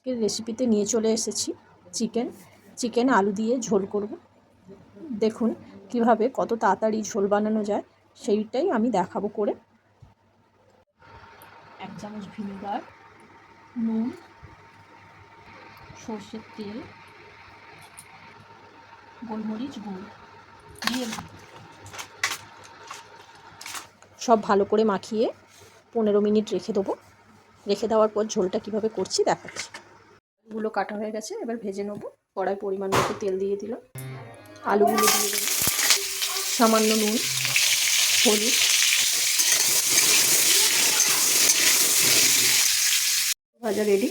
আজকের রেসিপিতে নিয়ে চলে এসেছি চিকেন আলু দিয়ে ঝোল করব। দেখুন কিভাবে কত তাড়াতাড়ি ঝোল বানানো যায় সেইটাই আমি দেখাবো করে। 1 চামচ ভিনেগার, নুন, সর্ষের তেল, গোলমরিচ গুঁড়ো দিয়ে সব ভালো করে মাখিয়ে 15 মিনিট রেখে দেবো। রেখে দেওয়ার পর ঝোলটা কিভাবে করছি দেখাচ্ছি। আলুগুলো কাটা হয়ে গেছে, এবার ভেজে নেব। কড়াই পরিমাণ মতো তেল দিয়ে দিলাম, আলুগুলো দিয়ে দেবো, সামান্য নুন, হলুদ, ভাজা রেডি।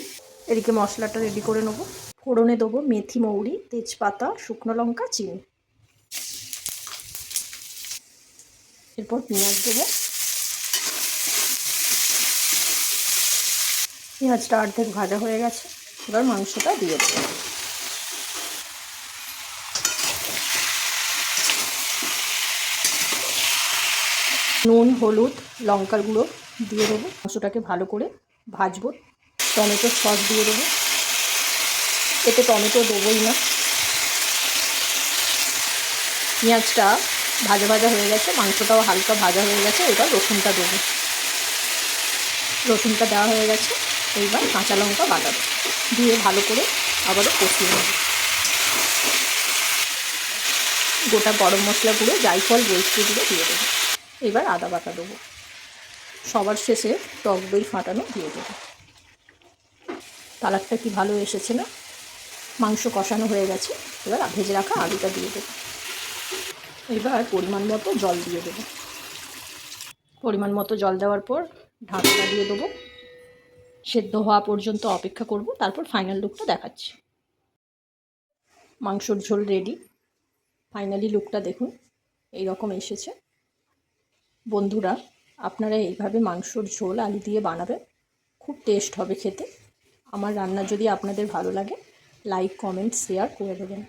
এদিকে মশলাটা রেডি করে নেব। ফোড়নে দেবো মেথি, মৌরি, তেজপাতা, শুকনো লঙ্কা, চিনি। এরপর পেঁয়াজ দেবো। পেঁয়াজটা অর্ধেক ভাজা হয়ে গেছে, এবার মাংসটা দিয়ে দেবো। নুন, হলুদ, লঙ্কার গুঁড়ো দিয়ে দেবো। মাংসটাকে ভালো করে ভাজবো। টমেটো সস দিয়ে দেবো, এতে টমেটো দেবোই না। পেঁয়াজটা ভাজা ভাজা হয়ে গেছে, মাংসটাও হালকা ভাজা হয়ে গেছে। এবার রসুনটা দেবো। রসুনটা দেওয়া হয়ে গেছে, এইবার কাঁচা লঙ্কা বাটা দিয়ে ভালো করে আবারও কষিয়ে নেব। গোটা গরম মশলা গুঁড়ো, জায়ফল, গোলমরিচ গুঁড়ো দিয়ে দেবো। এবার আদা বাটা দেবো। সবার শেষে টক দই ফাটানো দিয়ে দেবো। কালারটা কি ভালো এসেছে না? মাংস কষানো হয়ে গেছে, এবার ভেজে রাখা আলুটা দিয়ে দেবো। এবার পরিমাণ মতো জল দিয়ে দেবো। পরিমাণ মতো জল দেওয়ার পর ঢাকনা দিয়ে দেবো। সেদ্ধ হওয়া পর্যন্ত অপেক্ষা করব, তারপর ফাইনাল লুকটা দেখাচ্ছি। মাংসর ঝোল রেডি। ফাইনালি লুকটা দেখুন, এই রকম এসেছে। বন্ধুরা, আপনারা এইভাবে মাংসর ঝোল আলু দিয়ে বানাবেন, খুব টেস্ট হবে খেতে। আমার রান্না যদি আপনাদের ভালো লাগে, লাইক, কমেন্ট, শেয়ার করে দেবেন।